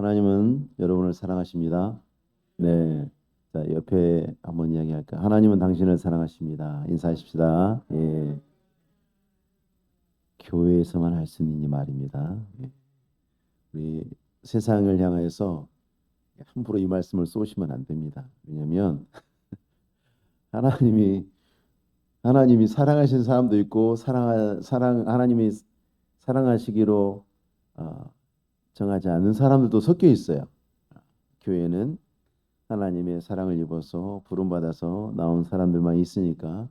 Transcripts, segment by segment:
하나님은 여러분을 사랑하십니다. 네. 자, 옆에 한번 이야기할까? 하나님은 당신을 사랑하십니다. 인사하십시다. 예. 교회에서만 할 수 있는 이 말입니다. 예. 우리 세상을 향해서 함부로 이 말씀을 쏘시면 안 됩니다. 왜냐하면 하나님이 하나님이 사랑하신 사람도 있고 하나님이 사랑하시기로 정하지 않는 사람들도 섞여 있어요. 교회는 하나님의 사랑을 입어서 부름받아서 나온 사람들만 있으니까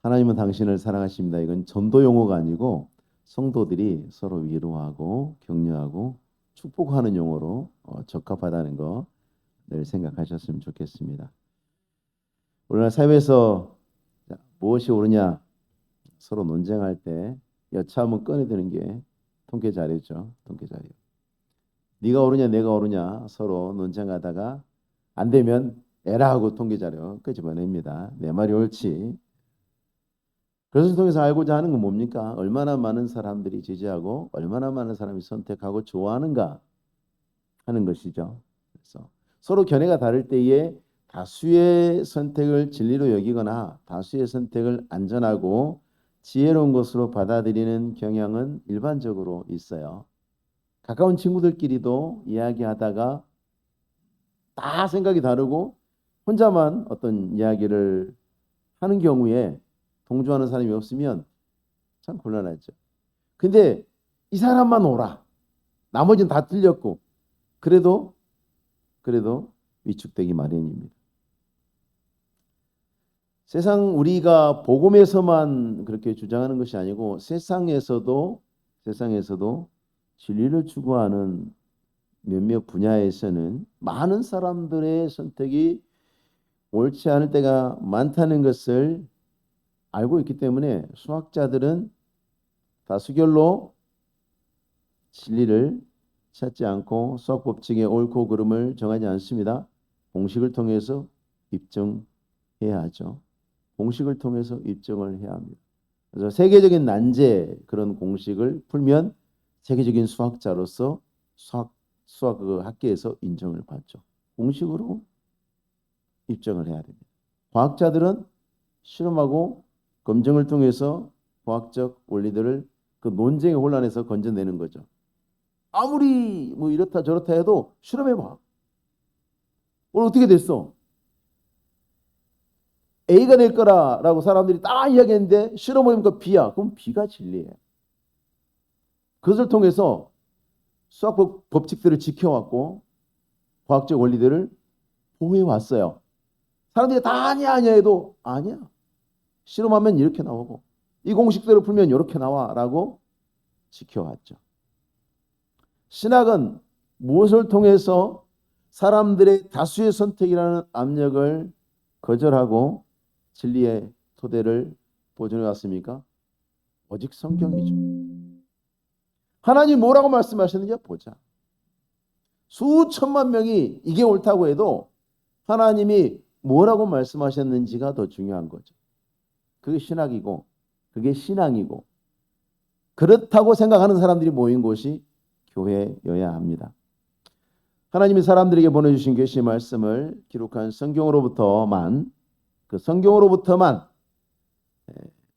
하나님은 당신을 사랑하십니다. 이건 전도 용어가 아니고 성도들이 서로 위로하고 격려하고 축복하는 용어로 적합하다는 거 늘 생각하셨으면 좋겠습니다. 오늘날 사회에서 무엇이 옳으냐 서로 논쟁할 때 여차하면 꺼내드는 게 통계 자료죠. 통계 자료. 네가 옳으냐 내가 옳으냐 서로 논쟁하다가 안 되면 에라 하고 통계 자료 끄집어냅니다. 내 말이 옳지. 그것을 통해서 알고자 하는 건 뭡니까? 얼마나 많은 사람들이 지지하고 얼마나 많은 사람이 선택하고 좋아하는가 하는 것이죠. 그래서 서로 견해가 다를 때에 다수의 선택을 진리로 여기거나 다수의 선택을 안전하고 지혜로운 것으로 받아들이는 경향은 일반적으로 있어요. 가까운 친구들끼리도 이야기하다가 다 생각이 다르고 혼자만 어떤 이야기를 하는 경우에 동조하는 사람이 없으면 참 곤란하죠. 근데 이 사람만 옳아. 나머지는 다 틀렸고 그래도 위축되기 마련입니다. 세상 우리가 복음에서만 그렇게 주장하는 것이 아니고 세상에서도 진리를 추구하는 몇몇 분야에서는 많은 사람들의 선택이 옳지 않을 때가 많다는 것을 알고 있기 때문에 수학자들은 다수결로 진리를 찾지 않고 수학 법칙의 옳고 그름을 정하지 않습니다. 공식을 통해서 입증해야 하죠. 공식을 통해서 입증을 해야 합니다. 그래서 세계적인 난제 그런 공식을 풀면 세계적인 수학자로서 수학 그 학계에서 인정을 받죠. 공식으로 입증을 해야 됩니다. 과학자들은 실험하고 검증을 통해서 과학적 원리들을 그 논쟁의 혼란에서 건져내는 거죠. 아무리 뭐 이렇다 저렇다 해도 실험해봐. 오늘 어떻게 됐어? A가 될 거라라고 사람들이 다 이야기했는데 실험해보니까 B야. 그럼 B가 진리예요. 그것을 통해서 수학 법칙들을 지켜왔고 과학적 원리들을 보호해왔어요. 사람들이 다 아니야 해도 아니야. 실험하면 이렇게 나오고 이 공식대로 풀면 이렇게 나와라고 지켜왔죠. 신학은 무엇을 통해서 사람들의 다수의 선택이라는 압력을 거절하고 진리의 토대를 보존해 왔습니까? 오직 성경이죠. 하나님 뭐라고 말씀하셨는지 보자. 수천만 명이 이게 옳다고 해도 하나님이 뭐라고 말씀하셨는지가 더 중요한 거죠. 그게 신학이고 그게 신앙이고 그렇다고 생각하는 사람들이 모인 곳이 교회여야 합니다. 하나님이 사람들에게 보내주신 계시 말씀을 기록한 성경으로부터만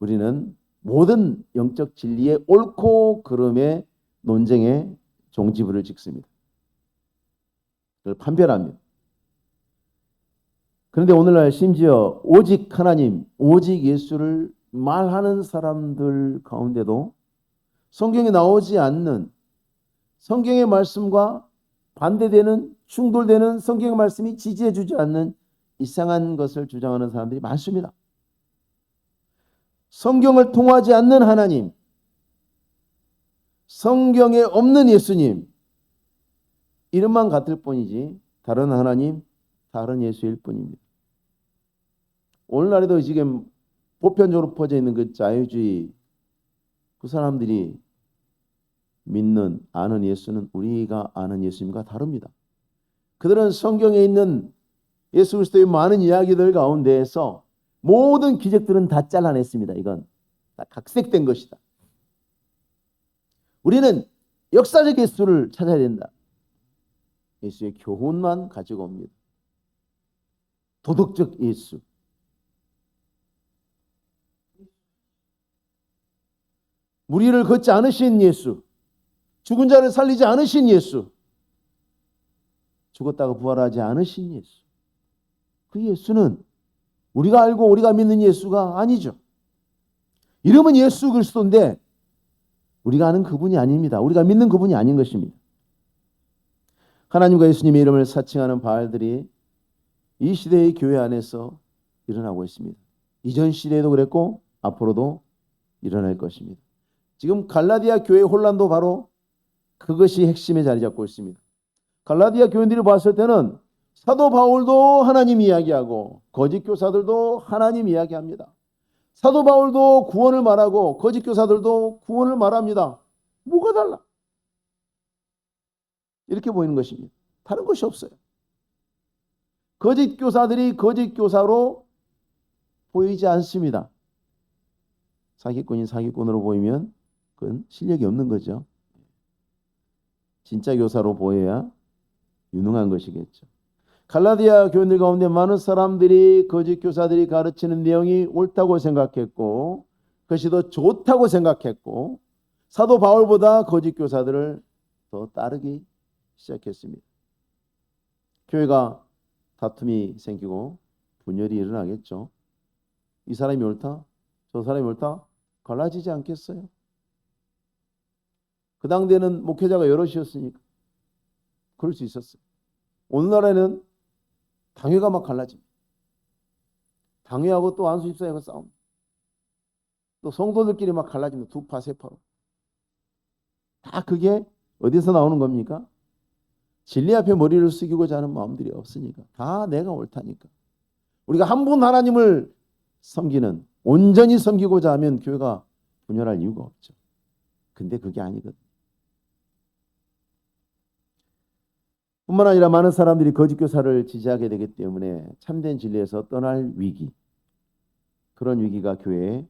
우리는 모든 영적 진리의 옳고 그름의 논쟁에 종지부를 찍습니다. 그걸 판별합니다. 그런데 오늘날 심지어 오직 하나님, 오직 예수를 말하는 사람들 가운데도 성경에 나오지 않는 성경의 말씀과 반대되는 충돌되는 성경의 말씀이 지지해주지 않는 이상한 것을 주장하는 사람들이 많습니다. 성경을 통하지 않는 하나님, 성경에 없는 예수님, 이름만 같을 뿐이지 다른 하나님, 다른 예수일 뿐입니다. 오늘날에도 지금 보편적으로 퍼져 있는 그 자유주의, 그 사람들이 믿는 아는 예수는 우리가 아는 예수님과 다릅니다. 그들은 성경에 있는 예수 그리스도의 많은 이야기들 가운데에서 모든 기적들은 다 잘라냈습니다. 이건 다 각색된 것이다. 우리는 역사적 예수를 찾아야 된다. 예수의 교훈만 가지고 옵니다. 도덕적 예수. 무리를 걷지 않으신 예수. 죽은 자를 살리지 않으신 예수. 죽었다가 부활하지 않으신 예수. 그 예수는 우리가 알고 우리가 믿는 예수가 아니죠. 이름은 예수 그리스도인데 우리가 아는 그분이 아닙니다. 우리가 믿는 그분이 아닌 것입니다. 하나님과 예수님의 이름을 사칭하는 바알들이 이 시대의 교회 안에서 일어나고 있습니다. 이전 시대에도 그랬고 앞으로도 일어날 것입니다. 지금 갈라디아 교회의 혼란도 바로 그것이 핵심에 자리 잡고 있습니다. 갈라디아 교인들이 봤을 때는 사도 바울도 하나님 이야기하고 거짓 교사들도 하나님 이야기합니다. 사도 바울도 구원을 말하고 거짓 교사들도 구원을 말합니다. 뭐가 달라? 이렇게 보이는 것입니다. 다른 것이 없어요. 거짓 교사들이 거짓 교사로 보이지 않습니다. 사기꾼이 사기꾼으로 보이면 그건 실력이 없는 거죠. 진짜 교사로 보여야 유능한 것이겠죠. 갈라디아 교인들 가운데 많은 사람들이 거짓 교사들이 가르치는 내용이 옳다고 생각했고 그것이 더 좋다고 생각했고 사도 바울보다 거짓 교사들을 더 따르기 시작했습니다. 교회가 다툼이 생기고 분열이 일어나겠죠. 이 사람이 옳다? 저 사람이 옳다? 갈라지지 않겠어요? 그 당대에는 목회자가 여럿이었으니까 그럴 수 있었어요. 오늘날에는 당회가 막 갈라집니다. 당회하고 또 안수집사하고 싸움. 또 성도들끼리 막 갈라집니다. 두 파, 세 파로. 다 그게 어디서 나오는 겁니까? 진리 앞에 머리를 숙이고자 하는 마음들이 없으니까. 다 내가 옳다니까. 우리가 한 분 하나님을 섬기는, 온전히 섬기고자 하면 교회가 분열할 이유가 없죠. 근데 그게 아니거든. 뿐만 아니라 많은 사람들이 거짓 교사를 지지하게 되기 때문에 참된 진리에서 떠날 위기, 그런 위기가 교회에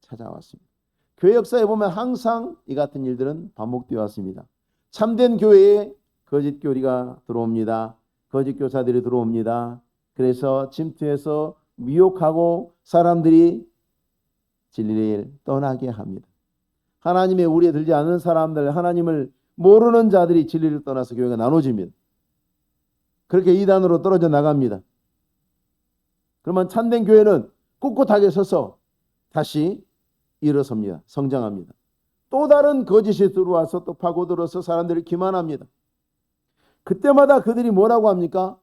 찾아왔습니다. 교회 역사에 보면 항상 이 같은 일들은 반복되어 왔습니다. 참된 교회에 거짓 교리가 들어옵니다. 거짓 교사들이 들어옵니다. 그래서 침투해서 미혹하고 사람들이 진리를 떠나게 합니다. 하나님의 우리에 들지 않는 사람들, 하나님을 모르는 자들이 진리를 떠나서 교회가 나눠집니다. 그렇게 이단으로 떨어져 나갑니다. 그러면 참된 교회는 꿋꿋하게 서서 다시 일어섭니다. 성장합니다. 또 다른 거짓이 들어와서 또 파고들어서 사람들을 기만합니다. 그때마다 그들이 뭐라고 합니까?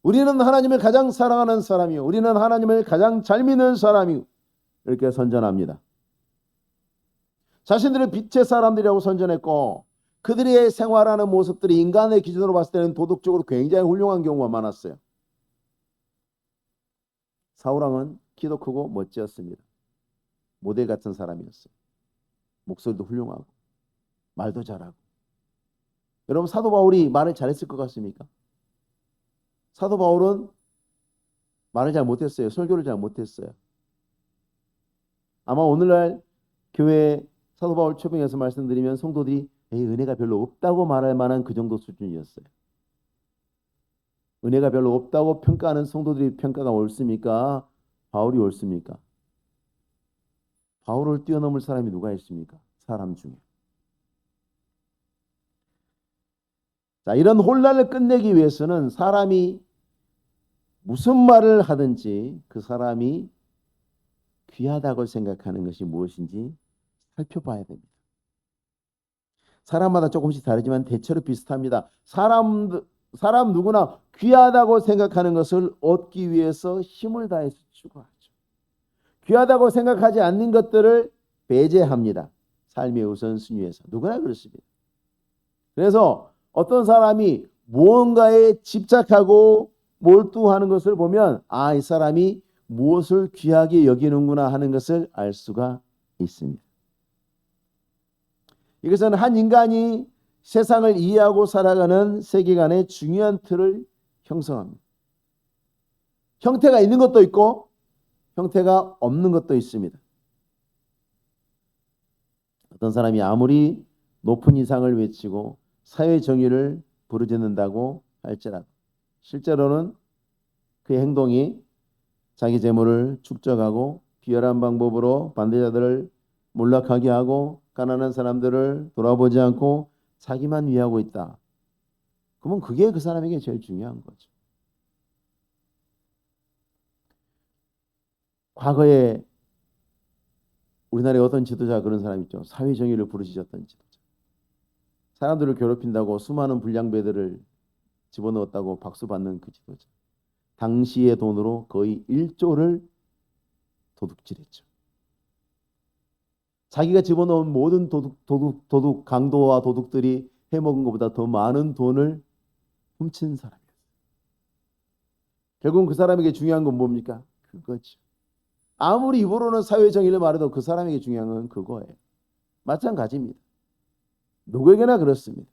우리는 하나님을 가장 사랑하는 사람이요, 우리는 하나님을 가장 잘 믿는 사람이요, 이렇게 선전합니다. 자신들을 빛의 사람들이라고 선전했고 그들의 생활하는 모습들이 인간의 기준으로 봤을 때는 도덕적으로 굉장히 훌륭한 경우가 많았어요. 사울왕은 키도 크고 멋지었습니다. 모델 같은 사람이었어요. 목소리도 훌륭하고 말도 잘하고. 여러분, 사도 바울이 말을 잘했을 것 같습니까? 사도 바울은 말을 잘 못했어요. 설교를 잘 못했어요. 아마 오늘날 교회 사도 바울 초빙해서 말씀드리면 성도들이 은혜가 별로 없다고 말할 만한 그 정도 수준이었어요. 은혜가 별로 없다고 평가하는 성도들이 평가가 옳습니까? 바울이 옳습니까? 바울을 뛰어넘을 사람이 누가 있습니까? 사람 중에. 자, 이런 혼란을 끝내기 위해서는 사람이 무슨 말을 하든지 그 사람이 귀하다고 생각하는 것이 무엇인지 살펴봐야 됩니다. 사람마다 조금씩 다르지만 대체로 비슷합니다. 사람 누구나 귀하다고 생각하는 것을 얻기 위해서 힘을 다해서 추구하죠. 귀하다고 생각하지 않는 것들을 배제합니다. 삶의 우선순위에서. 누구나 그렇습니다. 그래서 어떤 사람이 무언가에 집착하고 몰두하는 것을 보면 이 사람이 무엇을 귀하게 여기는구나 하는 것을 알 수가 있습니다. 이것은 한 인간이 세상을 이해하고 살아가는 세계관의 중요한 틀을 형성합니다. 형태가 있는 것도 있고 형태가 없는 것도 있습니다. 어떤 사람이 아무리 높은 이상을 외치고 사회 정의를 부르짖는다고 할지라도 실제로는 그 행동이 자기 재물을 축적하고 비열한 방법으로 반대자들을 몰락하게 하고 가난한 사람들을 돌아보지 않고 자기만 위하고 있다. 그러면 그게 그 사람에게 제일 중요한 거죠. 과거에 우리나라에 어떤 지도자 그런 사람 있죠. 사회정의를 부르짖었던 지도자. 사람들을 괴롭힌다고 수많은 불량배들을 집어넣었다고 박수 받는 그 지도자. 당시의 돈으로 거의 1조를 도둑질했죠. 자기가 집어넣은 모든 도둑 강도와 도둑들이 해먹은 것보다 더 많은 돈을 훔친 사람이었어요. 결국은 그 사람에게 중요한 건 뭡니까? 그거죠. 아무리 입으로는 사회정의를 말해도 그 사람에게 중요한 건 그거예요. 마찬가지입니다. 누구에게나 그렇습니다.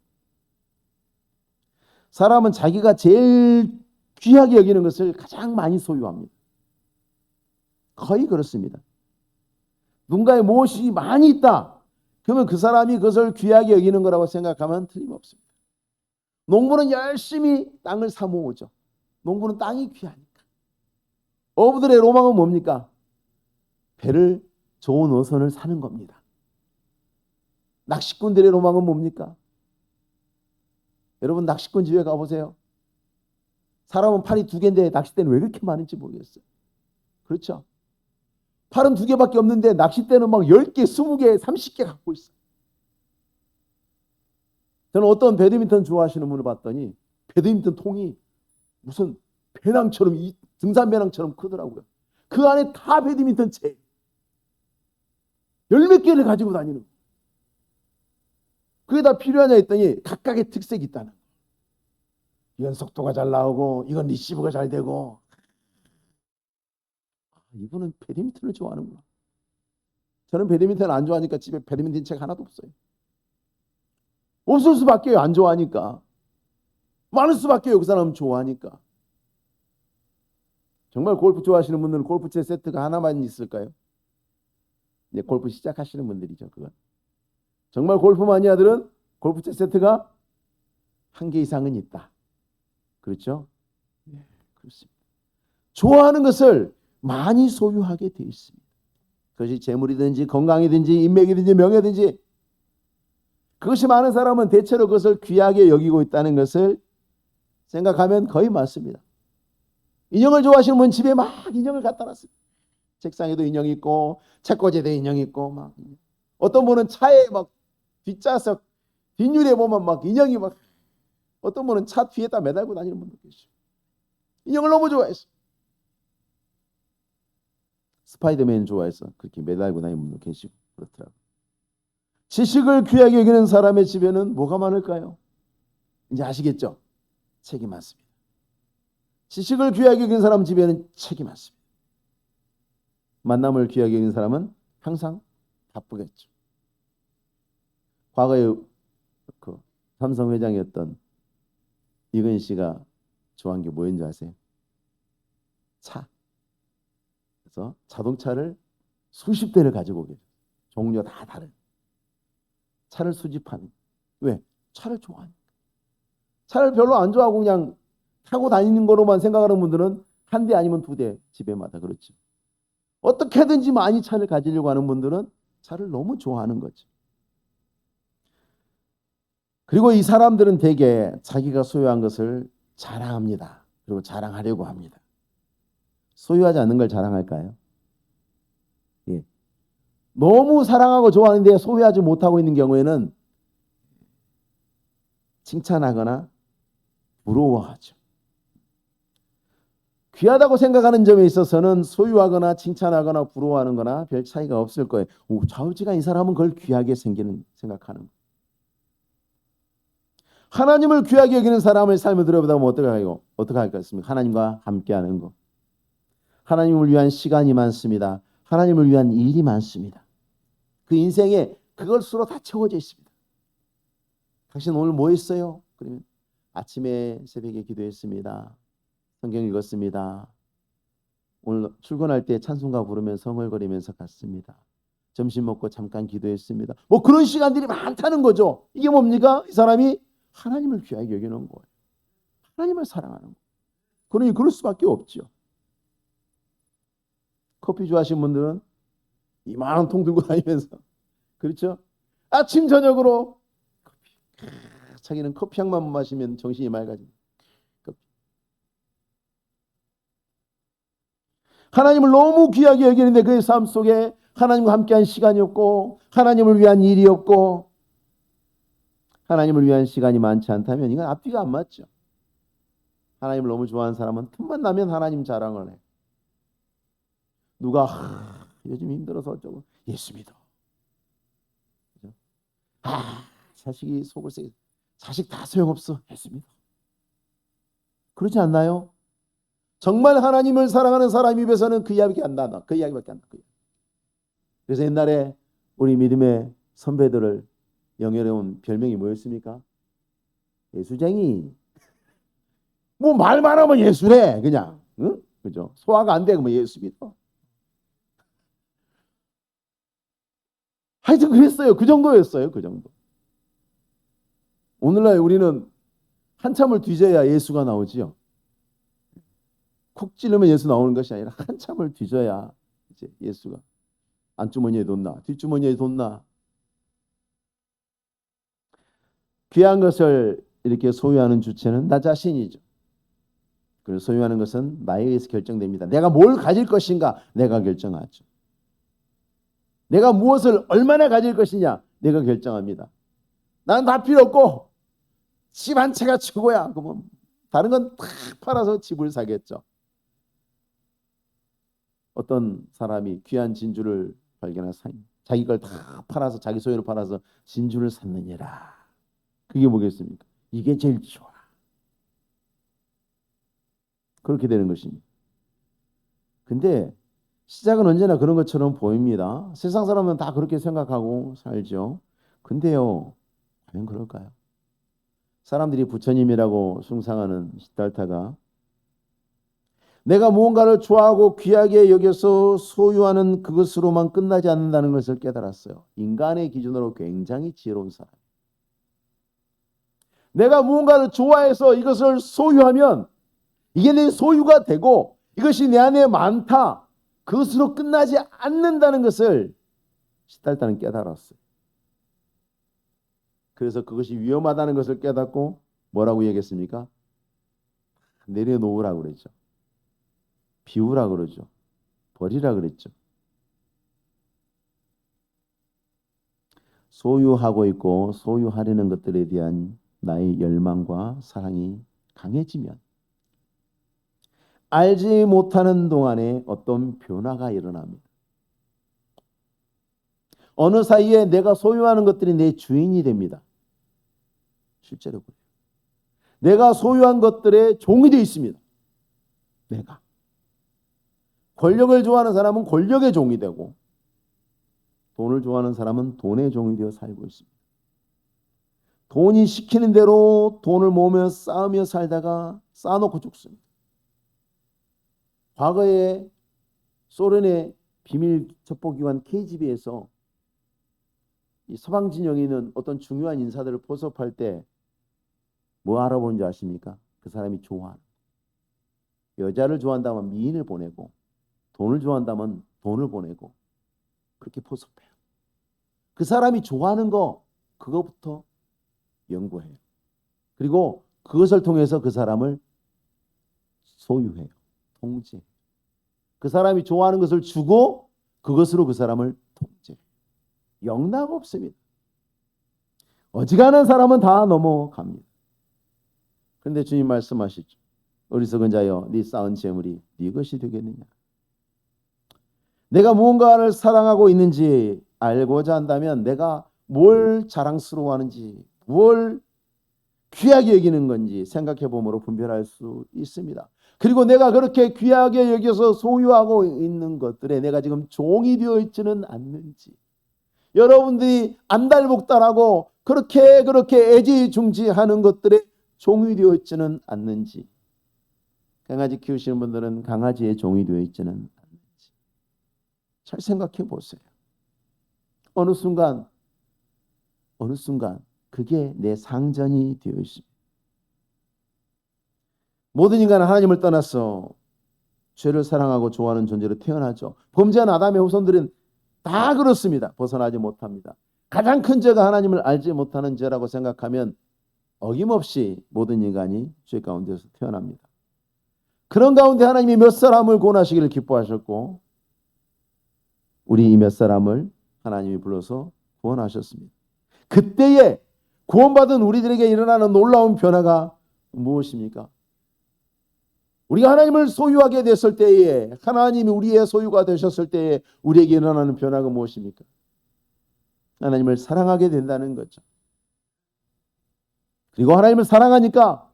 사람은 자기가 제일 귀하게 여기는 것을 가장 많이 소유합니다. 거의 그렇습니다. 누군가의 무엇이 많이 있다. 그러면 그 사람이 그것을 귀하게 여기는 거라고 생각하면 틀림없습니다. 농부는 열심히 땅을 사모으죠. 농부는 땅이 귀하니까. 어부들의 로망은 뭡니까? 배를 좋은 어선을 사는 겁니다. 낚시꾼들의 로망은 뭡니까? 여러분 낚시꾼 집에 가보세요. 사람은 팔이 2개인데 낚싯대는 왜 그렇게 많은지 모르겠어요. 그렇죠? 팔은 2개밖에 없는데 낚싯대는 막 10개, 20개, 30개 갖고 있어요. 저는 어떤 배드민턴 좋아하시는 분을 봤더니 배드민턴 통이 무슨 배낭처럼 등산 배낭처럼 크더라고요. 그 안에 다 배드민턴 채 10몇 개를 가지고 다니는 거예요. 그게 다 필요하냐 했더니 각각의 특색이 있다는 거예요. 이건 속도가 잘 나오고 이건 리시브가 잘 되고. 이분은 배드민턴을 좋아하는구나. 저는 배드민턴을 안 좋아하니까 집에 배드민턴 책 하나도 없어요. 없을 수밖에요. 안 좋아하니까. 많을 수밖에요. 그 사람은 좋아하니까. 정말 골프 좋아하시는 분들은 골프채 세트가 하나만 있을까요? 이제 골프 시작하시는 분들이죠. 그건. 정말 골프 마니아들은 골프채 세트가 1개 이상은 있다. 그렇죠? 네, 그렇습니다. 좋아하는 것을 많이 소유하게 되어 있습니다. 그것이 재물이든지 건강이든지 인맥이든지 명예든지 그것이 많은 사람은 대체로 그것을 귀하게 여기고 있다는 것을 생각하면 거의 맞습니다. 인형을 좋아하시는 분은 집에 막 인형을 갖다 놨습니다. 책상에도 인형이 있고 책꽂이에도 인형이 있고 막 어떤 분은 차에 막 뒷좌석 뒷유리에 보면 막 인형이 막 어떤 분은 차 뒤에다 매달고 다니는 분도 계시고 인형을 너무 좋아했어. 스파이더맨 좋아해서 그렇게 매달고 다니는 분도 계시고 그렇더라고요. 지식을 귀하게 여기는 사람의 집에는 뭐가 많을까요? 이제 아시겠죠? 책이 많습니다. 지식을 귀하게 여기는 사람 집에는 책이 많습니다. 만남을 귀하게 여기는 사람은 항상 바쁘겠죠. 과거에 그 삼성 회장이었던 이근 씨가 좋아하는 게 뭐였는지 아세요? 차. 그래서 자동차를 수십 대를 가지고 계세요. 종류 다 다른. 차를 수집하는. 왜? 차를 좋아하니까. 차를 별로 안 좋아하고 그냥 타고 다니는 거로만 생각하는 분들은 1대 아니면 2대 집에마다 그렇죠. 어떻게든지 많이 차를 가지려고 하는 분들은 차를 너무 좋아하는 거죠. 그리고 이 사람들은 대개 자기가 소유한 것을 자랑합니다. 그리고 자랑하려고 합니다. 소유하지 않는 걸 자랑할까요? 예. 너무 사랑하고 좋아하는데 소유하지 못하고 있는 경우에는 칭찬하거나 부러워하죠. 귀하다고 생각하는 점에 있어서는 소유하거나 칭찬하거나 부러워하는 거나 별 차이가 없을 거예요. 좌우지간 이 사람은 그걸 귀하게 생각하는 거예요. 하나님을 귀하게 여기는 사람의 삶을 들여다보면 어떻게 할 것입니까? 하나님과 함께하는 것. 하나님을 위한 시간이 많습니다. 하나님을 위한 일이 많습니다. 그 인생에 그걸 수로 다 채워져 있습니다. 당신 오늘 뭐 했어요? 그러면 아침에 새벽에 기도했습니다. 성경 읽었습니다. 오늘 출근할 때 찬송가 부르면서 흥얼거리면서 갔습니다. 점심 먹고 잠깐 기도했습니다. 뭐 그런 시간들이 많다는 거죠. 이게 뭡니까? 이 사람이 하나님을 귀하게 여기는 거예요. 하나님을 사랑하는 거예요. 그러니 그럴 수밖에 없죠. 커피 좋아하시는 분들은 이만한 통 들고 다니면서, 그렇죠? 아침 저녁으로 커피. 자기는 커피 향만 마시면 정신이 맑아집니다. 하나님을 너무 귀하게 여기는데 그의 삶 속에 하나님과 함께한 시간이 없고 하나님을 위한 일이 없고 하나님을 위한 시간이 많지 않다면 이건 앞뒤가 안 맞죠. 하나님을 너무 좋아하는 사람은 틈만 나면 하나님 자랑을 해. 누가 요즘 힘들어서 어쩌고 예수 믿어. 그죠? 자식이 속을 세게 자식 다 소용없어. 예수 믿어. 그렇지 않나요? 정말 하나님을 사랑하는 사람 입에서는 그 이야기밖에 안 나와. 그 이야기밖에 안 나와. 그래서 옛날에 우리 믿음의 선배들을 영예로운 별명이 뭐였습니까? 예수쟁이. 뭐 말만 하면 예수래 그냥. 응? 그죠? 소화가 안 되고 뭐 예수 믿어. 하여튼 그랬어요. 그 정도였어요. 그 정도. 오늘날 우리는 한참을 뒤져야 예수가 나오지요. 콕 찌르면 예수 나오는 것이 아니라 한참을 뒤져야 이제 예수가 안주머니에 돈 나, 뒷주머니에 돈 나. 귀한 것을 이렇게 소유하는 주체는 나 자신이죠. 그래서 소유하는 것은 나에 의해서 결정됩니다. 내가 뭘 가질 것인가 내가 결정하죠. 내가 무엇을 얼마나 가질 것이냐 내가 결정합니다. 난 다 필요 없고 집 한 채가 최고야. 그러면 다른 건 다 팔아서 집을 사겠죠. 어떤 사람이 귀한 진주를 발견해서 자기 걸 다 팔아서 자기 소유를 팔아서 진주를 샀느니라. 그게 뭐겠습니까? 이게 제일 좋아. 그렇게 되는 것입니다. 근데 시작은 언제나 그런 것처럼 보입니다. 세상 사람은 다 그렇게 생각하고 살죠. 근데요, 과연 그럴까요? 사람들이 부처님이라고 숭상하는 시달타가 내가 무언가를 좋아하고 귀하게 여겨서 소유하는 그것으로만 끝나지 않는다는 것을 깨달았어요. 인간의 기준으로 굉장히 지혜로운 사람. 내가 무언가를 좋아해서 이것을 소유하면 이게 내 소유가 되고 이것이 내 안에 많다. 그것으로 끝나지 않는다는 것을 시달타는 깨달았어요. 그래서 그것이 위험하다는 것을 깨닫고 뭐라고 얘기했습니까? 내려놓으라고 그랬죠. 비우라 그러죠. 버리라 그랬죠. 소유하고 있고 소유하려는 것들에 대한 나의 열망과 사랑이 강해지면 알지 못하는 동안에 어떤 변화가 일어납니다. 어느 사이에 내가 소유하는 것들이 내 주인이 됩니다. 실제로 그래요. 내가 소유한 것들의 종이 되어 있습니다. 내가. 권력을 좋아하는 사람은 권력의 종이 되고 돈을 좋아하는 사람은 돈의 종이 되어 살고 있습니다. 돈이 시키는 대로 돈을 모으며 쌓으며 살다가 쌓아놓고 죽습니다. 과거에 소련의 비밀 첩보기관 KGB에서 이 서방 진영에 있는 어떤 중요한 인사들을 포섭할 때 뭐 알아보는 줄 아십니까? 그 사람이 좋아하는 여자를 좋아한다면 미인을 보내고 돈을 좋아한다면 돈을 보내고 그렇게 포섭해요. 그 사람이 좋아하는 거 그거부터 연구해요. 그리고 그것을 통해서 그 사람을 소유해요. 통제해요. 그 사람이 좋아하는 것을 주고 그것으로 그 사람을 통제해요. 영락 없습니다. 어지간한 사람은 다 넘어갑니다. 그런데 주님 말씀하시죠. 어리석은 자여 네 쌓은 재물이 네 것이 되겠느냐. 내가 무언가를 사랑하고 있는지 알고자 한다면 내가 뭘 자랑스러워하는지 뭘 귀하게 여기는 건지 생각해 봄으로 분별할 수 있습니다. 그리고 내가 그렇게 귀하게 여겨서 소유하고 있는 것들에 내가 지금 종이 되어 있지는 않는지 여러분들이 안달복달하고 그렇게 애지중지하는 것들에 종이 되어 있지는 않는지 강아지 키우시는 분들은 강아지의 종이 되어 있지는 않는지 잘 생각해 보세요. 어느 순간 그게 내 상전이 되어 있습니다. 모든 인간은 하나님을 떠나서 죄를 사랑하고 좋아하는 존재로 태어나죠. 범죄한 아담의 후손들은 다 그렇습니다. 벗어나지 못합니다. 가장 큰 죄가 하나님을 알지 못하는 죄라고 생각하면 어김없이 모든 인간이 죄 가운데서 태어납니다. 그런 가운데 하나님이 몇 사람을 구원하시기를 기뻐하셨고 우리 이 몇 사람을 하나님이 불러서 구원하셨습니다. 그때에 구원받은 우리들에게 일어나는 놀라운 변화가 무엇입니까? 우리가 하나님을 소유하게 됐을 때에, 하나님이 우리의 소유가 되셨을 때에 우리에게 일어나는 변화가 무엇입니까? 하나님을 사랑하게 된다는 거죠. 그리고 하나님을 사랑하니까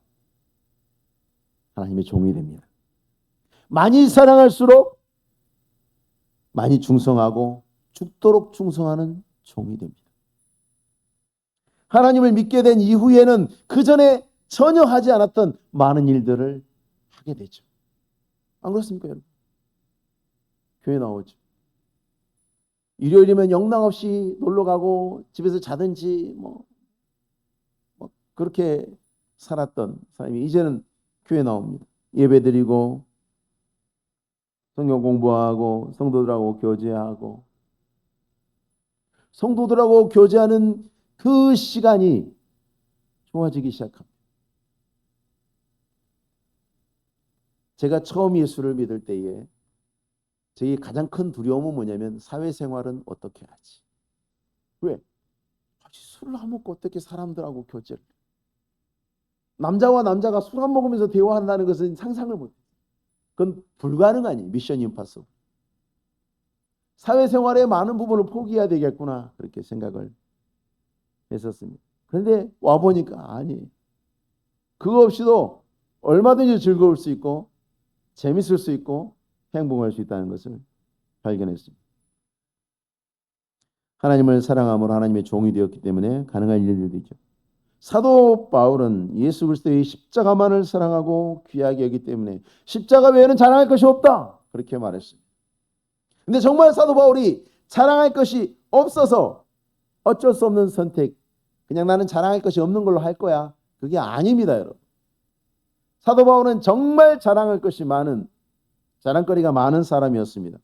하나님의 종이 됩니다. 많이 사랑할수록 많이 충성하고 죽도록 충성하는 종이 됩니다. 하나님을 믿게 된 이후에는 그 전에 전혀 하지 않았던 많은 일들을 하게 되죠. 안 그렇습니까, 여러분? 교회 나오죠. 일요일이면 영락 없이 놀러 가고 집에서 자든지 뭐 그렇게 살았던 사람이 이제는 교회 나옵니다. 예배드리고 성경 공부하고 성도들하고 교제하고 성도들하고 교제하는 그 시간이 좋아지기 시작합니다. 제가 처음 예수를 믿을 때에 제 가장 큰 두려움은 뭐냐면 사회생활은 어떻게 하지? 왜? 술을 안 먹고 어떻게 사람들하고 교제를 해? 남자와 남자가 술 안 먹으면서 대화한다는 것은 상상을 못해요. 그건 불가능하니 미션 임파서블. 사회생활의 많은 부분을 포기해야 되겠구나 그렇게 생각을 했었습니다. 그런데 와보니까 아니, 그거 없이도 얼마든지 즐거울 수 있고 재밌을 수 있고 행복할 수 있다는 것을 발견했습니다. 하나님을 사랑함으로 하나님의 종이 되었기 때문에 가능한 일들이죠. 사도 바울은 예수 그리스도의 십자가만을 사랑하고 귀하게 여기기 때문에 십자가 외에는 자랑할 것이 없다 그렇게 말했습니다. 근데 정말 사도 바울이 자랑할 것이 없어서 어쩔 수 없는 선택, 그냥 나는 자랑할 것이 없는 걸로 할 거야, 그게 아닙니다, 여러분. 사도 바울은 정말 자랑할 것이 많은, 자랑거리가 많은 사람이었습니다.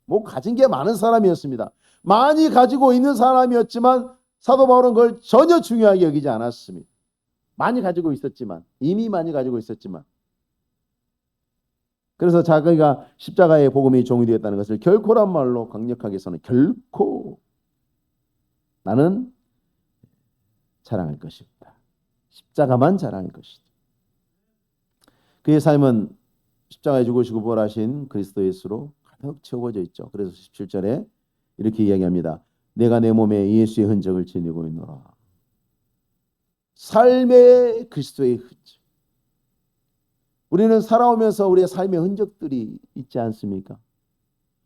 뭐 가진 게 많은 사람이었습니다. 많이 가지고 있는 사람이었지만 사도 바울은 그걸 전혀 중요하게 여기지 않았습니다. 많이 가지고 있었지만, 이미 많이 가지고 있었지만, 그래서 자기가 십자가의 복음의 종이 되었다는 것을 결코란 말로 강력하게 선언. 결코 나는 자랑할 것이 없다. 십자가만 자랑할 것이다. 그의 삶은 십자가에 죽으시고 부활하신 그리스도 예수로 가득 채워져 있죠. 그래서 17절에 이렇게 이야기합니다. 내가 내 몸에 예수의 흔적을 지니고 있노라. 삶의 그리스도의 흔적. 우리는 살아오면서 우리의 삶의 흔적들이 있지 않습니까?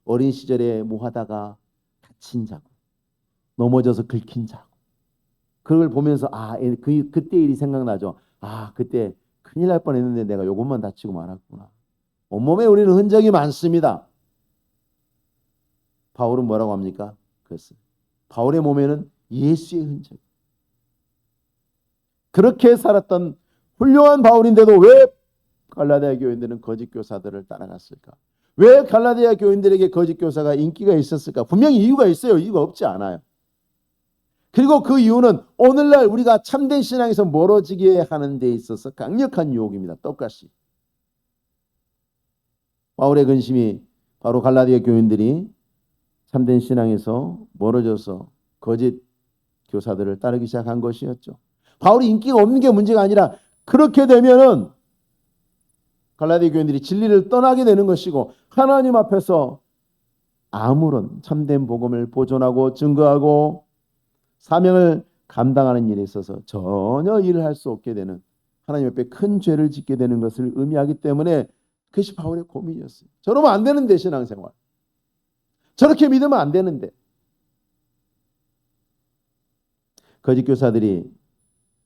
어린 시절에 뭐 하다가 다친 자국, 넘어져서 긁힌 자국. 그걸 보면서 그때 일이 생각나죠. 그때 큰일 날 뻔했는데 내가 요것만 다치고 말았구나. 온몸에 우리는 흔적이 많습니다. 바울은 뭐라고 합니까? 그랬어요. 바울의 몸에는 예수의 흔적. 그렇게 살았던 훌륭한 바울인데도 왜 갈라디아 교인들은 거짓 교사들을 따라갔을까? 왜 갈라디아 교인들에게 거짓 교사가 인기가 있었을까? 분명히 이유가 있어요. 이유가 없지 않아요. 그리고 그 이유는 오늘날 우리가 참된 신앙에서 멀어지게 하는 데 있어서 강력한 유혹입니다. 똑같이. 바울의 근심이 바로 갈라디아 교인들이 참된 신앙에서 멀어져서 거짓 교사들을 따르기 시작한 것이었죠. 바울이 인기가 없는 게 문제가 아니라 그렇게 되면은 갈라디아 교인들이 진리를 떠나게 되는 것이고 하나님 앞에서 아무런 참된 복음을 보존하고 증거하고 사명을 감당하는 일에 있어서 전혀 일을 할 수 없게 되는, 하나님 앞에 큰 죄를 짓게 되는 것을 의미하기 때문에 그것이 바울의 고민이었어요. 저러면 안 되는데, 신앙생활. 저렇게 믿으면 안 되는데. 거짓 교사들이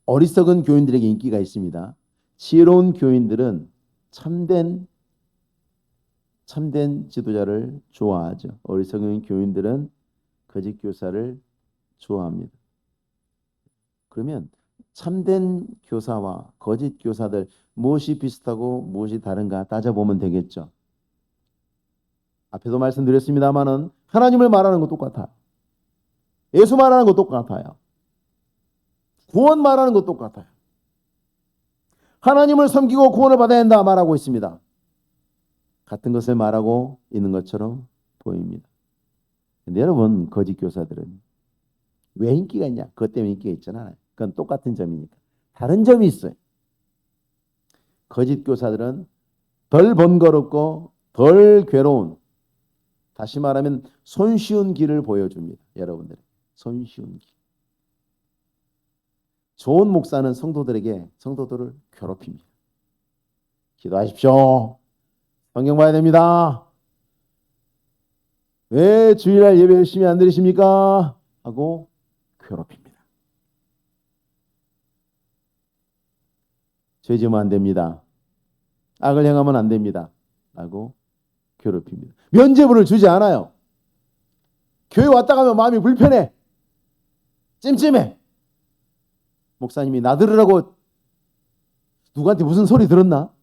어리석은 교인들에게 인기가 있습니다. 지혜로운 교인들은 참된 지도자를 좋아하죠. 어리석은 교인들은 거짓 교사를 좋아합니다. 그러면 참된 교사와 거짓 교사들 무엇이 비슷하고 무엇이 다른가 따져보면 되겠죠. 앞에도 말씀드렸습니다마는 하나님을 말하는 것 똑같아요. 예수 말하는 것 똑같아요. 구원 말하는 것 똑같아요. 하나님을 섬기고 구원을 받아야 한다 말하고 있습니다. 같은 것을 말하고 있는 것처럼 보입니다. 근데 여러분, 거짓 교사들은 왜 인기가 있냐? 그것 때문에 인기가 있잖아요. 그건 똑같은 점이니까. 다른 점이 있어요. 거짓 교사들은 덜 번거롭고 덜 괴로운, 다시 말하면 손쉬운 길을 보여줍니다. 여러분들, 손쉬운 길. 좋은 목사는 성도들을 괴롭힙니다. 기도하십시오. 성경 봐야 됩니다. 왜 주일날 예배 열심히 안 드리십니까? 하고 괴롭힙니다. 죄 지으면 안 됩니다. 악을 행하면 안 됩니다. 라고 괴롭힙니다. 면죄부를 주지 않아요. 교회 왔다 가면 마음이 불편해. 찜찜해. 목사님이 나들으라고 누구한테 무슨 소리 들었나?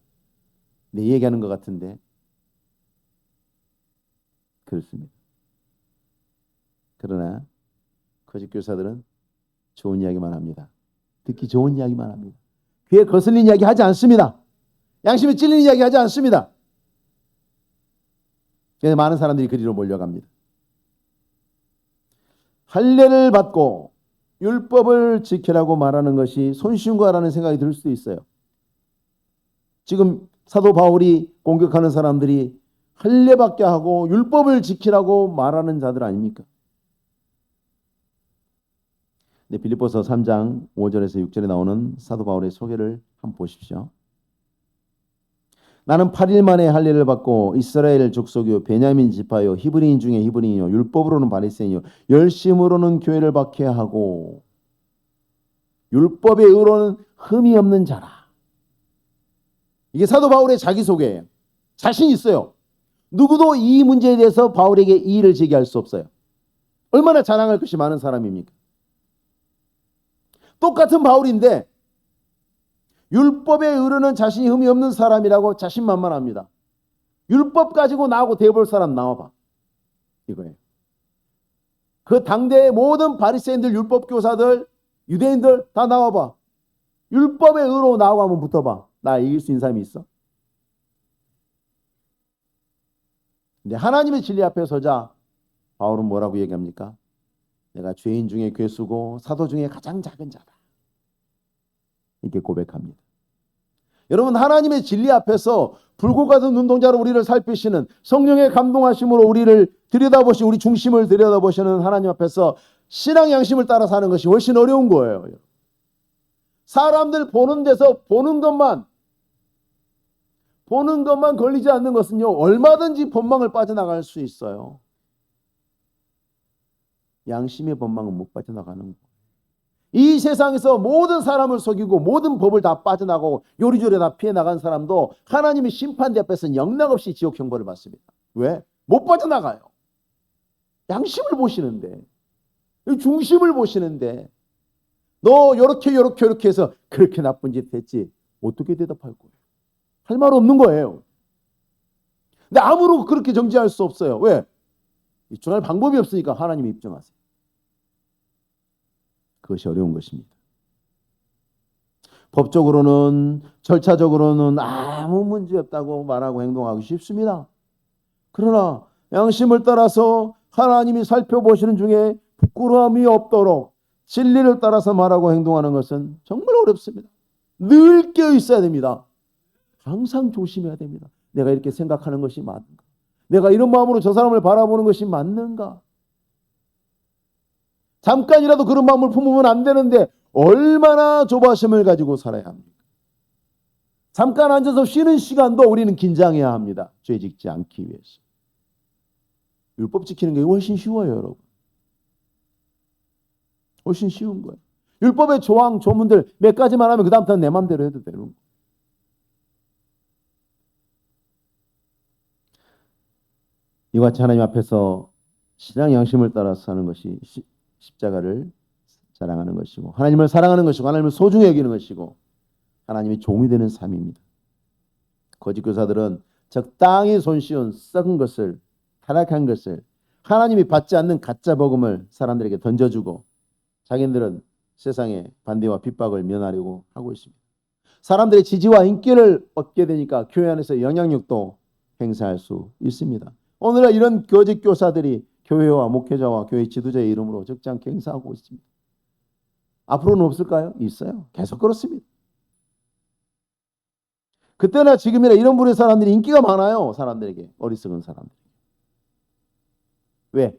내 얘기하는 것 같은데. 그렇습니다. 그러나 거짓 교사들은 좋은 이야기만 합니다. 듣기 좋은 이야기만 합니다. 귀에 거슬리는 이야기 하지 않습니다. 양심에 찔리는 이야기 하지 않습니다. 그래서 많은 사람들이 그리로 몰려갑니다. 할례를 받고 율법을 지키라고 말하는 것이 손쉬운 거라는 생각이 들 수도 있어요. 지금 사도 바울이 공격하는 사람들이 할례받게 하고 율법을 지키라고 말하는 자들 아닙니까? 네, 빌립보서 3장 5절에서 6절에 나오는 사도 바울의 소개를 한번 보십시오. 나는 8일 만에 할례를 받고 이스라엘 족속이요 베냐민 지파요 히브리인 중에 히브리인이요 율법으로는 바리새인이요 열심으로는 교회를 박해하고 율법의 의로는 흠이 없는 자라. 이게 사도 바울의 자기소개예요. 자신 있어요. 누구도 이 문제에 대해서 바울에게 이의를 제기할 수 없어요. 얼마나 자랑할 것이 많은 사람입니까? 똑같은 바울인데 율법에 의르는 자신이 흠이 없는 사람이라고 자신만만합니다. 율법 가지고 나하고 대볼 사람 나와봐. 이거예요. 그 당대의 모든 바리새인들, 율법 교사들, 유대인들 다 나와봐. 율법의 의로 나하고 한번 붙어봐. 나 이길 수 있는 사람이 있어? 근데 하나님의 진리 앞에 서자 바울은 뭐라고 얘기합니까? 내가 죄인 중에 괴수고 사도 중에 가장 작은 자다. 이렇게 고백합니다. 여러분, 하나님의 진리 앞에서 불꽃 같은 눈동자로 우리를 살피시는 성령의 감동하심으로 우리를 들여다보시는, 우리 중심을 들여다보시는 하나님 앞에서 신앙 양심을 따라 사는 것이 훨씬 어려운 거예요. 사람들 보는 데서 보는 것만 걸리지 않는 것은요, 얼마든지 법망을 빠져나갈 수 있어요. 양심의 법망은 못 빠져나가는 거예요. 이 세상에서 모든 사람을 속이고 모든 법을 다 빠져나가고 요리조리 다 피해 나간 사람도 하나님의 심판대 앞에서는 영락없이 지옥 형벌을 받습니다. 왜? 못 빠져나가요. 양심을 보시는데, 중심을 보시는데, 너 요렇게 해서 그렇게 나쁜 짓 했지 어떻게 대답할 거예요? 할 말 없는 거예요. 근데 아무로 그렇게 정지할 수 없어요. 왜? 입증할 방법이 없으니까 하나님이 입증하세요. 그것이 어려운 것입니다. 법적으로는, 절차적으로는 아무 문제 없다고 말하고 행동하기 쉽습니다. 그러나 양심을 따라서 하나님이 살펴보시는 중에 부끄러움이 없도록 진리를 따라서 말하고 행동하는 것은 정말 어렵습니다. 늘 깨어 있어야 됩니다. 항상 조심해야 됩니다. 내가 이렇게 생각하는 것이 맞는가? 내가 이런 마음으로 저 사람을 바라보는 것이 맞는가? 잠깐이라도 그런 마음을 품으면 안 되는데 얼마나 조바심을 가지고 살아야 합니까? 잠깐 앉아서 쉬는 시간도 우리는 긴장해야 합니다. 죄 짓지 않기 위해서. 율법 지키는 게 훨씬 쉬워요, 여러분. 훨씬 쉬운 거예요. 율법의 조항, 조문들 몇 가지만 하면 그 다음부터는 내 마음대로 해도 되는 거예요. 이와 같이 하나님 앞에서 신앙 양심을 따라서 사는 것이 십자가를 자랑하는 것이고 하나님을 사랑하는 것이고 하나님을 소중히 여기는 것이고 하나님이 종이 되는 삶입니다. 거짓 교사들은 적당히 손쉬운 썩은 것을, 타락한 것을, 하나님이 받지 않는 가짜 복음을 사람들에게 던져주고 자기들은 세상의 반대와 핍박을 면하려고 하고 있습니다. 사람들의 지지와 인기를 얻게 되니까 교회 안에서 영향력도 행사할 수 있습니다. 오늘날 이런 거짓 교사들이 교회와 목회자와 교회 지도자의 이름으로 적지 않게 행사하고 있습니다. 앞으로는 없을까요? 있어요. 계속 그렇습니다. 그때나 지금이나 이런 분의 사람들이 인기가 많아요. 사람들에게. 어리석은 사람들. 왜?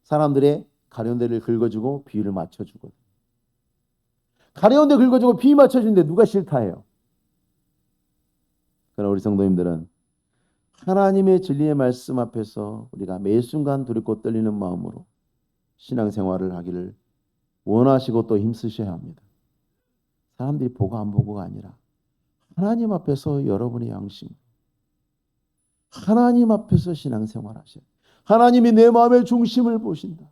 사람들의 가려운 데를 긁어주고 비위를 맞춰주고. 가려운 데 긁어주고 비위 맞춰주는데 누가 싫다 해요? 그러나 우리 성도님들은 하나님의 진리의 말씀 앞에서 우리가 매 순간 두렵고 떨리는 마음으로 신앙생활을 하기를 원하시고 또 힘쓰셔야 합니다. 사람들이 보고 안 보고가 아니라 하나님 앞에서 여러분의 양심, 하나님 앞에서 신앙생활 하셔야 돼요. 하나님이 내 마음의 중심을 보신다.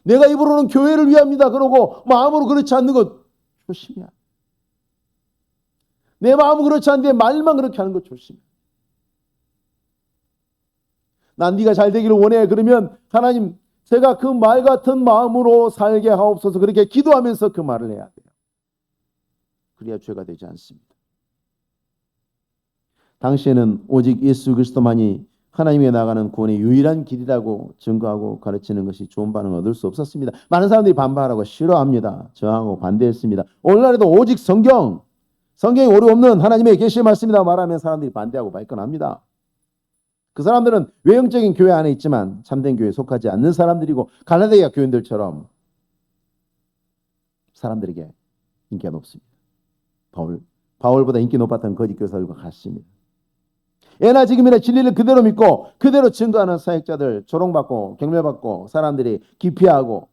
내가 입으로는 교회를 위합니다. 그러고 마음으로 그렇지 않는 것 조심해야 돼요. 내 마음은 그렇지 않은데 말만 그렇게 하는 것 조심해야 돼요. 난 네가 잘 되기를 원해. 그러면 하나님 제가 그 말 같은 마음으로 살게 하옵소서 그렇게 기도하면서 그 말을 해야 돼요. 그래야 죄가 되지 않습니다. 당시에는 오직 예수 그리스도만이 하나님에 나가는 구원의 유일한 길이라고 증거하고 가르치는 것이 좋은 반응을 얻을 수 없었습니다. 많은 사람들이 반발하고 싫어합니다. 저항하고 반대했습니다. 오늘날에도 오직 성경에 오류 없는 하나님의 계시의 말씀이다 말하면 사람들이 반대하고 발끈합니다. 그 사람들은 외형적인 교회 안에 있지만 참된 교회에 속하지 않는 사람들이고 갈라디아 교인들처럼 사람들에게 인기가 높습니다. 바울보다 인기 높았던 거짓 교사들과 같습니다. 예나 지금이나 진리를 그대로 믿고 그대로 증거하는 사역자들 조롱받고 경멸받고 사람들이 기피하고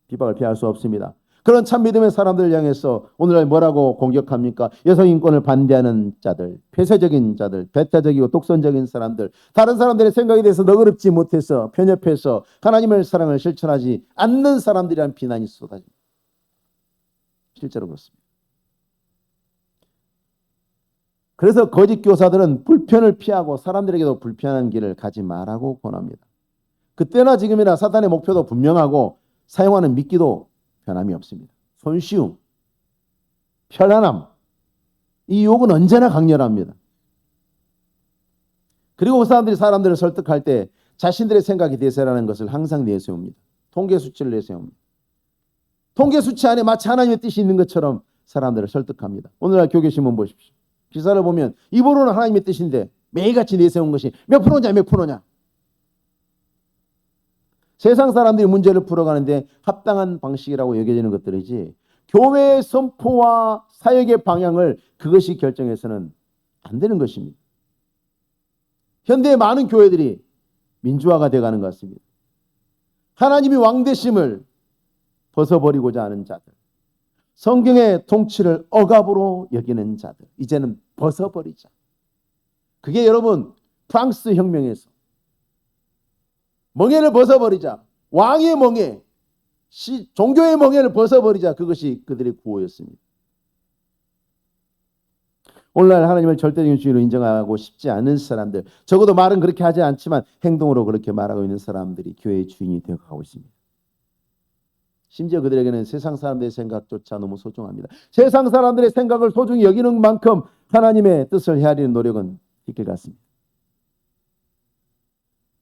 비박을 피할 수 없습니다. 그런 참 믿음의 사람들을 향해서 오늘날 뭐라고 공격합니까? 여성 인권을 반대하는 자들, 폐쇄적인 자들, 배타적이고 독선적인 사람들, 다른 사람들의 생각에 대해서 너그럽지 못해서 편협해서 하나님의 사랑을 실천하지 않는 사람들이란 비난이 쏟아집니다. 실제로 그렇습니다. 그래서 거짓 교사들은 불편을 피하고 사람들에게도 불편한 길을 가지 말라고 권합니다. 그때나 지금이나 사탄의 목표도 분명하고 사용하는 미끼도 변함이 없습니다. 손쉬움, 편안함, 이 유혹은 언제나 강렬합니다. 그리고 그 사람들이 사람들을 설득할 때 자신들의 생각이 대세라는 것을 항상 내세웁니다. 통계 수치를 내세웁니다. 통계 수치 안에 마치 하나님의 뜻이 있는 것처럼 사람들을 설득합니다. 오늘날 교계신문 보십시오. 기사를 보면 입으로는 하나님의 뜻인데 매일같이 내세운 것이 몇 프로냐 몇 프로냐. 세상 사람들이 문제를 풀어가는데 합당한 방식이라고 여겨지는 것들이지 교회의 선포와 사역의 방향을 그것이 결정해서는 안 되는 것입니다. 현대의 많은 교회들이 민주화가 되어가는 것 같습니다. 하나님이 왕되심을 벗어버리고자 하는 자들, 성경의 통치를 억압으로 여기는 자들, 이제는 벗어버리자. 그게 여러분 프랑스 혁명에서 멍에를 벗어버리자. 왕의 멍에, 종교의 멍에를 벗어버리자. 그것이 그들의 구호였습니다. 오늘날 하나님을 절대적인 주인으로 인정하고 싶지 않은 사람들, 적어도 말은 그렇게 하지 않지만 행동으로 그렇게 말하고 있는 사람들이 교회의 주인이 되어가고 있습니다. 심지어 그들에게는 세상 사람들의 생각조차 너무 소중합니다. 세상 사람들의 생각을 소중히 여기는 만큼 하나님의 뜻을 헤아리는 노력은 있길 같습니다.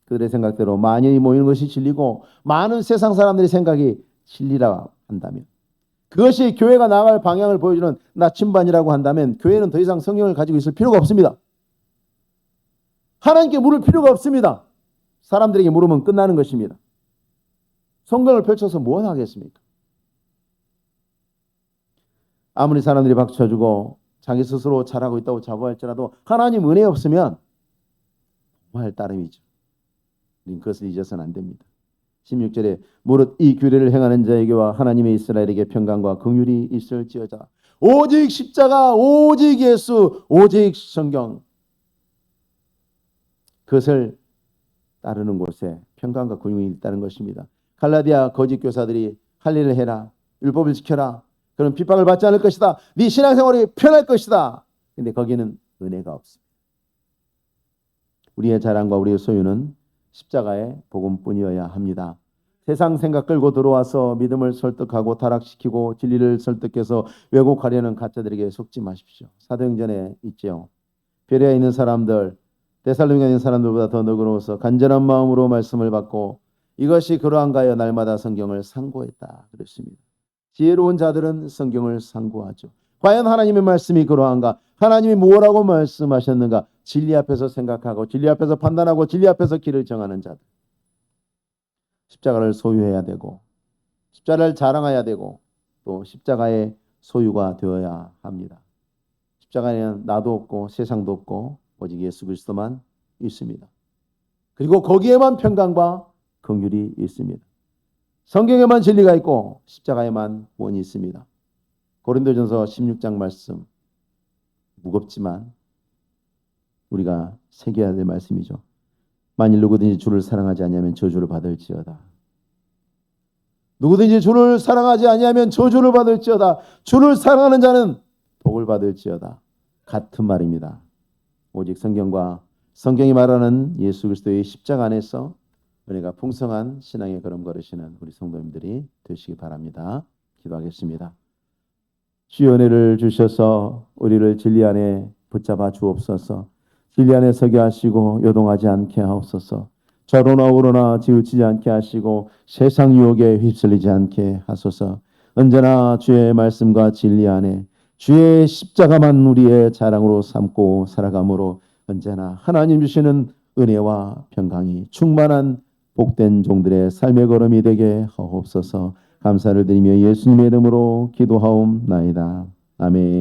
그들의 생각대로 만연히 모이는 것이 진리고 많은 세상 사람들의 생각이 진리라 한다면 그것이 교회가 나아갈 방향을 보여주는 나침반이라고 한다면 교회는 더 이상 성경을 가지고 있을 필요가 없습니다. 하나님께 물을 필요가 없습니다. 사람들에게 물으면 끝나는 것입니다. 성경을 펼쳐서 무엇 하겠습니까? 아무리 사람들이 박수쳐주고 자기 스스로 잘하고 있다고 자부할지라도 하나님 은혜 없으면 뭐할 따름이죠. 그것을 잊어서는 안 됩니다. 16절에 무릇 이 규례를 행하는 자에게와 하나님의 이스라엘에게 평강과 긍휼이 있을지어다. 오직 십자가, 오직 예수, 오직 성경. 그것을 따르는 곳에 평강과 긍휼이 있다는 것입니다. 갈라디아 거짓 교사들이 할 일을 해라. 율법을 지켜라. 그럼 핍박을 받지 않을 것이다. 네 신앙생활이 편할 것이다. 근데 거기는 은혜가 없습니다. 우리의 자랑과 우리의 소유는 십자가의 복음뿐이어야 합니다. 세상 생각 끌고 들어와서 믿음을 설득하고 타락시키고 진리를 설득해서 왜곡하려는 가짜들에게 속지 마십시오. 사도행전에 있죠. 베레아에 있는 사람들, 데살로니가에 있는 사람들보다 더 너그러워서 간절한 마음으로 말씀을 받고 이것이 그러한가 하여 날마다 성경을 상고했다 그랬습니다. 지혜로운 자들은 성경을 상고하죠. 과연 하나님의 말씀이 그러한가? 하나님이 뭐라고 말씀하셨는가? 진리 앞에서 생각하고 진리 앞에서 판단하고 진리 앞에서 길을 정하는 자들. 십자가를 소유해야 되고 십자가를 자랑해야 되고 또 십자가의 소유가 되어야 합니다. 십자가에는 나도 없고 세상도 없고 오직 예수 그리스도만 있습니다. 그리고 거기에만 평강과 긍휼이 있습니다. 성경에만 진리가 있고 십자가에만 구원이 있습니다. 고린도전서 16장 말씀 무겁지만 우리가 새겨야 될 말씀이죠. 만일 누구든지 주를 사랑하지 아니하면 저주를 받을지어다. 누구든지 주를 사랑하지 아니하면 저주를 받을지어다. 주를 사랑하는 자는 복을 받을지어다. 같은 말입니다. 오직 성경이 말하는 예수 그리스도의 십자가 안에서 은혜가 풍성한 신앙의 걸음 걸으시는 우리 성도님들이 되시기 바랍니다. 기도하겠습니다. 주의 은혜를 주셔서 우리를 진리 안에 붙잡아 주옵소서. 진리 안에 서게 하시고 요동하지 않게 하옵소서. 좌로나 우로나 지우치지 않게 하시고 세상 유혹에 휩쓸리지 않게 하소서. 언제나 주의 말씀과 진리 안에 주의 십자가만 우리의 자랑으로 삼고 살아감으로 언제나 하나님 주시는 은혜와 평강이 충만한 복된 종들의 삶의 걸음이 되게 하옵소서. 감사를 드리며 예수님의 이름으로 기도하옵나이다. 아멘.